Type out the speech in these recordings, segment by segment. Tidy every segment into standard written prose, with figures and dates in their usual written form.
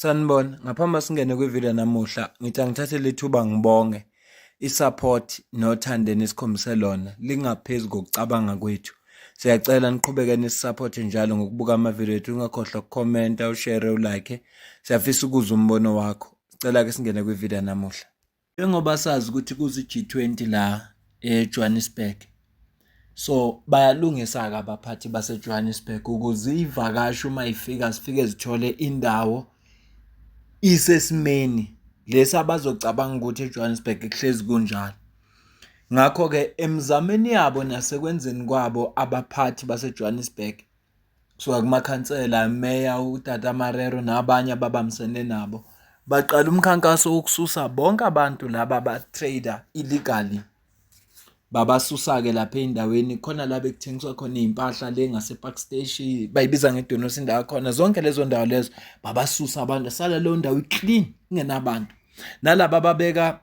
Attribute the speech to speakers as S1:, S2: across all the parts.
S1: Sanibona, ngaphambi singene kwivideo namuhla, ngithi angithathe lethuba ngibonge i-support nothando nesikhombise lona lingaphezu kokucabanga kwethu. Siyacela niqhubeke nisupporte njalo ngokubuka amavideo ethu, ungakhohlwa ukukhomenta, ushare, ulike. Siyafisa ukuzwa umbono wakho. Sicela ke singene kwivideo namuhla. Njengoba sazi ukuthi kuze i-G20 la eJohannesburg. So bayalungisa ke abaphathi baseJohannesburg ukuze ivakashi uma ifika sifike zithole indawo isesimeni lesi abazocabanga ukuthi eJohannesburg kuhlezi kunjalo. Ngakho ke emzameni yabo nasekwenzeni kwabo abaphathi baseJohannesburg kusuka kumakhansela, mayor, uTata Marero nabanye ababambisene nabo, baqala umkhankaso wokususa bonke abantu laba ba-trader illegally. Babasusa ke lapha endaweni khona la bekuthengiswa khona izimpahla le ngase Park Station, bayibiza ngeDonos indawo khona, zonke lezo ndawo lezo babasusa abantu, sala leyo ndawo iclean ingenabantu. Nalabo babeka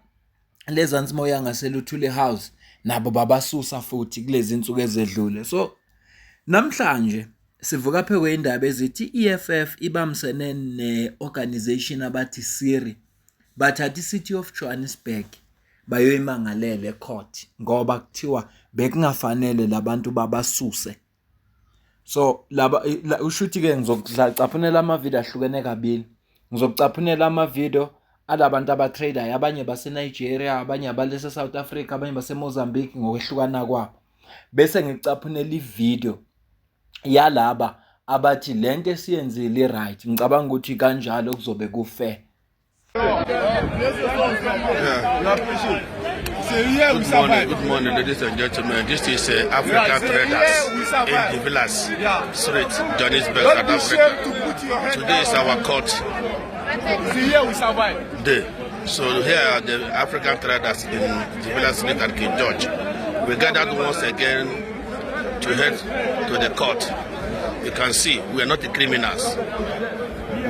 S1: lezansi moya ngaseLuthuli House nabo babasusa futhi kulezi insuku ezedlule. So namhlanje sivuka phe kwendaba ezithi EFF ibamsene neorganization abathi Siri bathatha iCity of Johannesburg bayoyimangalela ecourt ngoba kuthiwa bekungafanele labantu babasuse. So laba ushuthi ke ngizokucaphunela amavideo ahlukene kabili. Ngizokucaphunela amavideo alabantu abatrader, abanye base Nigeria, abanye abalese South Africa, abanye base Mozambique ngokwehlukana kwabo. Bese ngicaphunela ivideo yalaba abathi lento esiyenzile right. Ngicabanga ukuthi kanjalo kuzobe kufair.
S2: Good morning, ladies and gentlemen. This is African Traders in the Villas Street, Johannesburg, South Africa. Today is our court day. So here are the African Traders in the Villas Street and King George. We gathered once again to head to the court. You can see we are not the criminals.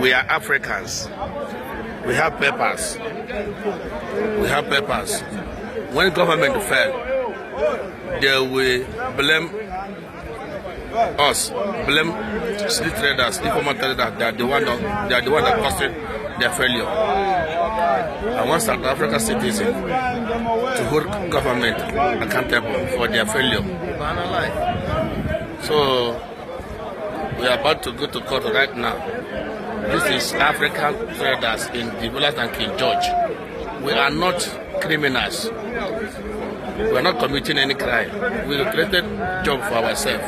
S2: We are Africans. We have papers. We have papers. When government fail, they will blame us, blame street traders, informal traders. They are the one that caused their failure. I want South African citizens to hold government accountable for their failure. So we are about to go to court right now. This is African traders in the Villas and King George. We are not criminals. We are not committing any crime. We created job for ourselves.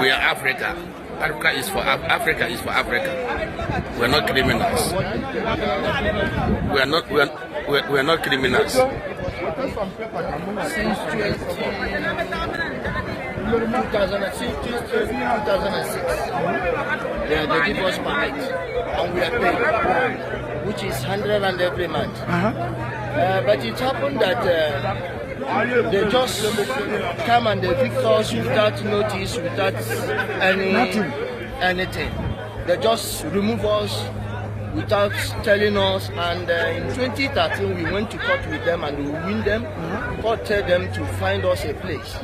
S2: We are Africa. Africa is for Africa. We are not criminals. We are not criminals.
S3: Since 2006, they give us permit and we are paid, which is 100 and every month. But it happened that they just come and they evict us without notice, without anything. They just remove us without telling us, and in 2013 we went to court with them and we win them. Court tell them to find us a place.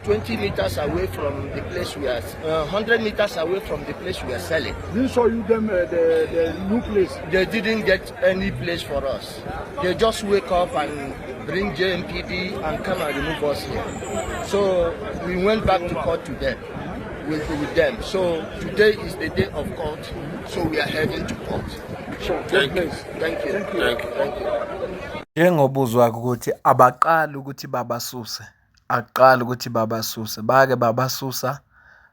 S3: 20 meters away from the place we are, 100 meters away from the place we are selling.
S4: Didn't show you them the new place?
S3: They didn't get any place for us. They just wake up and bring JMPD and come and remove us here. So we went back to court to them, with them. So today is the day of court, so we are heading to court.
S4: Sure.
S2: Thank you.
S3: Thank you.
S2: Thank you.
S3: Thank you.
S1: Njengobuzwa ukuthi abaqala ukuthi babasuse. Aqala ukuthi babasuse, bake babasusa,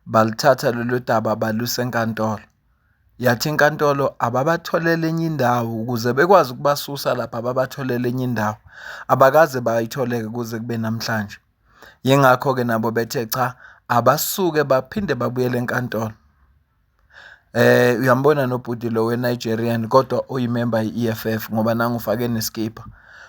S1: balithatha lolu daba baluse enkantolo. Yathi inkantolo ababatholele enye indawo ukuze bekwazi ukubasusa lapha, ababatholele enye indawo. Abakaze bayitholeke kuze kube namhlanje. Yingakho ke nabo bethe cha abasuke baphinde babuyele enkantolo. Uyambona nobhuti lo weNigerian kodwa uyimember yeEFF ngoba nangu ufake neskipa.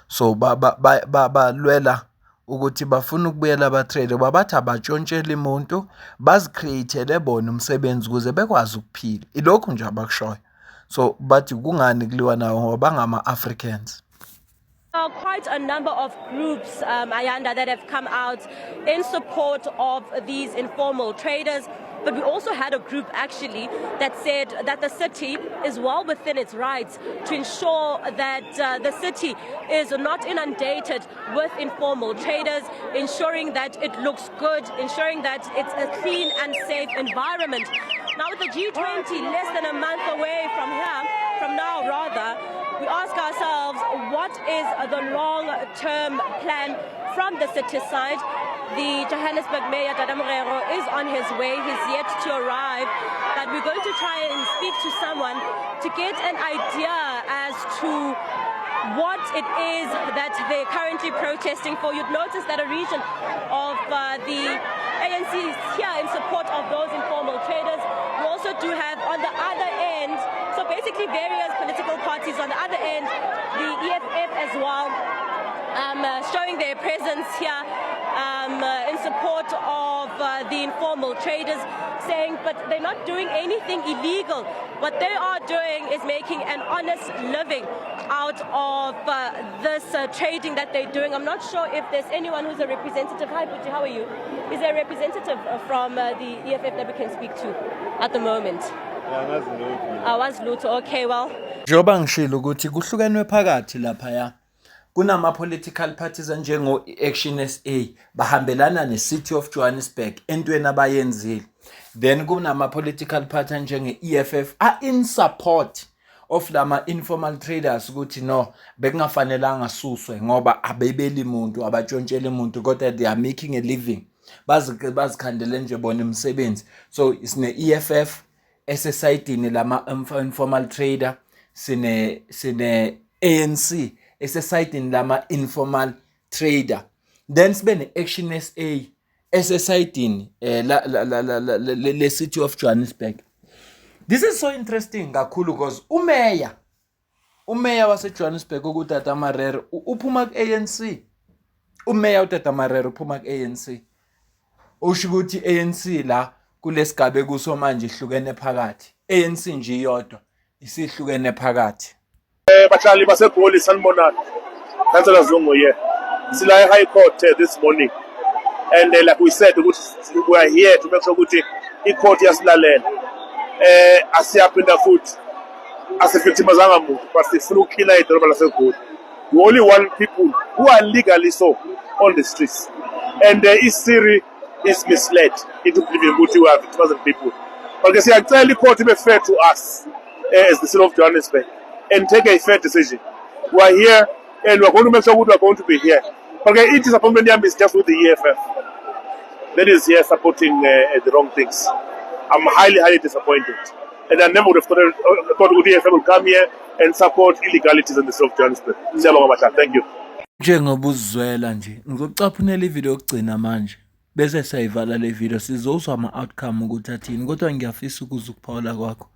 S1: So balwela ukuthi bafuna ukubuyela abatrade, babathi abatshontshele umuntu bazicreatele bona umsebenzi ukuze bekwazi ukuphila. Ilokhu nje abakushoyo. So bathi kungani kuliwa nawo ngoba bangama Africans.
S5: Quite a number of groups, Ayanda, that have come out in support of these informal traders. but we also had a group actually that said that the city is well within its rights to ensure that the city is not inundated with informal traders, ensuring that it looks good, ensuring that it's a clean and safe environment. Now with the G20 less than a month away from now, we ask ourselves, what is the long-term plan from the city side? The Johannesburg Mayor, Dada Morero, is on his way. He's yet to arrive. But we're going to try and speak to someone to get an idea as to what it is that they're currently protesting for. You'd notice that a region of the ANC is here in support of those informal traders. We also do have on the other end, so basically various political parties on the other end, the EFF as well, showing their presence here in support of the informal traders, saying but they're not doing anything illegal. What they are doing is making an honest living out of this trading that they're doing. I'm not sure if there's anyone who's a representative. Hi, Puti, how are you? Is there a representative from the EFF that we can speak to at the moment? Was Lutho. Okay, well.
S1: Njengoba ngishilo ukuthi kuhlukenwe phakathi laphaya. Kunama political parties njengo Action SA bahambelana neCity of Johannesburg entweni abayenzile. Then kunama political party njenge EFF are in support of lama informal traders ukuthi no bekungafanelanga suswe ngoba abebeli umuntu abatshontshele umuntu kodwa they are making a living. Bazikhandele nje bona umsebenzi. So isine EFF esesayidini lama informal trader sine ANC esesayidini lama informal trader. Then sibe ne Action SA esesayidini le City of Johannesburg. This is so interesting kakhulu because umeya wase Johannesburg uTata Marero uphuma ku-ANC. Umeya uTata Marero uphuma ku-ANC. Usho ukuthi ANC la kulesigabe kuso manje ihlukene phakathi. ANC nje iyodwa isihlukene phakathi.
S6: Bahlali baseGoli sanibonani. Councillor Zungu here. Sila High Court this morning. And like we said, we are here to make sure ukuthi i-court yasilalela. Asiyaphinda futhi asifithimazanga muntu but sifuna ukukhila idolobha laseGoli. We only want people who are legally so on the streets. And iSiri is misled into believing ukuthi we have 1,000 people. But siyacela i-court ibe fair to us as the city of Johannesburg and take a fair decision. We are here and we are going to make sure we are going to be here. Okay, it is appointment is just with the EFF. That is here supporting the wrong things. I'm highly disappointed. And I never would have thought the EFF will come here and support illegalities in the city of Johannesburg. Thank you.
S1: Njengoba uzizwela nje ngizocaphunela ivideo yokugcina manje bese siyayivala le video sizozwa ama-outcome ukuthi athini kodwa ngiyafisa ukuzukuphawula kwakho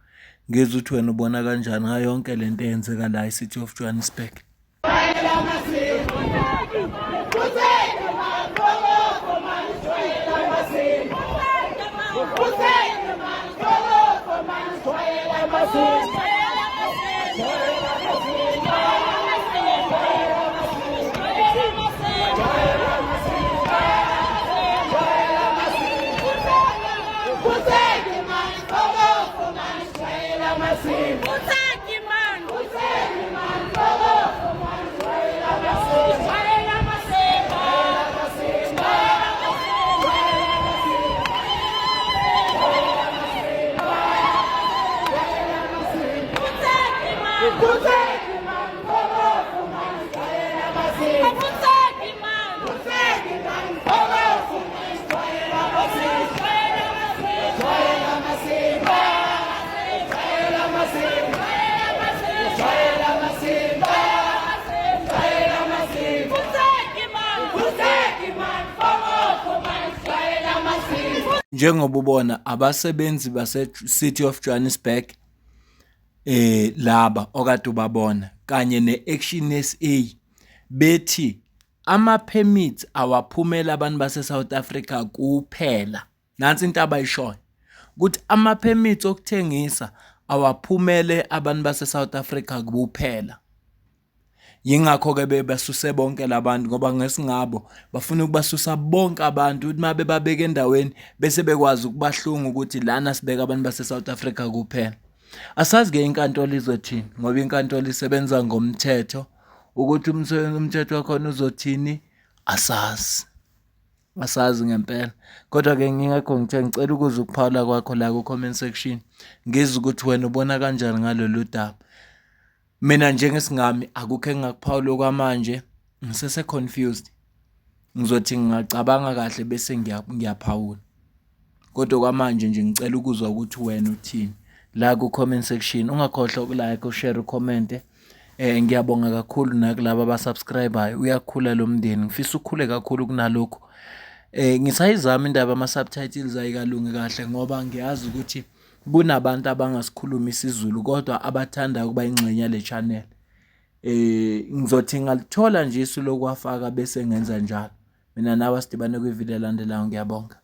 S1: ngizwe ukuthi wena ubona kanjani ngayo yonke lento eyenzeka la eCity of Johannesburg. Njengoba ubona abasebenzi base City of Johannesburg laba okade ubabona kanye neAction SA bethi ama permits awaphumela abantu base South Africa kuphela. Nansi into abayishoyo ukuthi ama permits okuthengisa awaphumele abantu base South Africa kuphela. Yingakho ke bebasuse bonke labantu ngoba ngesingabo bafuna ukubasusa bonke abantu ukuthi mabe babeke endaweni bese bekwazi ukubahlunga ukuthi lana sibeka abantu base South Africa kuphela. Asazi ke inkantolo izothini ngoba inkantolo isebenza ngomthetho ukuthi umthetho wakhona uzothini asazi. Asazi ngempela. Kodwa ke ngingekho ngithe ngicela ukuza ukuphawula kwakho la ku comment section. Ngizwe ukuthi wena ubona kanjani ngalolu daba. Mina njengesingami akukho engakuphawula kwamanje ngisese confused. Ngizothi ngingacabanga kahle bese ngiyaphawula. Kodwa kwamanje nje ngicela ukuzwa ukuthi wena uthini la ku comment section. Ungakhohlwa ukulike, ushare, ucomment. Ngiyabonga kakhulu nakulabo abasubscribe uyakhula lo mndeni. Ngifisa ukukhule kakhulu kunalokho. Ngisayizama indaba ama-subtitles ayikalungi kahle ngoba ngiyazi ukuthi kunabantu abangasikhuluma isiZulu kodwa abathanda ukuba ingxenye yale channel. Ngizothi ngalithola nje isu lokwafaka bese ngenza njalo. Mina nawe sidibane kwivideo elandelayo. Ngiyabonga.